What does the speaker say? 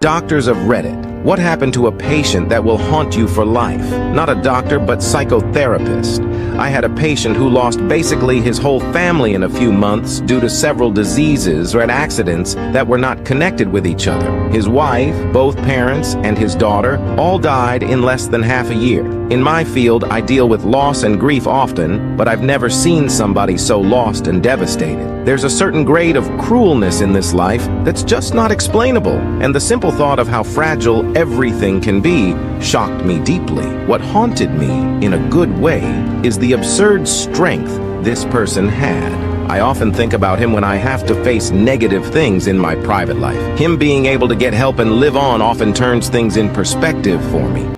Doctors of Reddit. What happened to a patient that will haunt you for life? Not a doctor, but psychotherapist. I had a patient who lost basically his whole family in a few months due to several diseases or accidents that were not connected with each other. His wife, both parents, and his daughter all died in less than half a year. In my field, I deal with loss and grief often, but I've never seen somebody so lost and devastated. There's a certain grade of cruelness in this life that's just not explainable, and the simple thought of how fragile everything can be shocked me deeply. What haunted me, in a good way, is the absurd strength this person had. I often think about him when I have to face negative things in my private life. Him being able to get help and live on often turns things in perspective for me.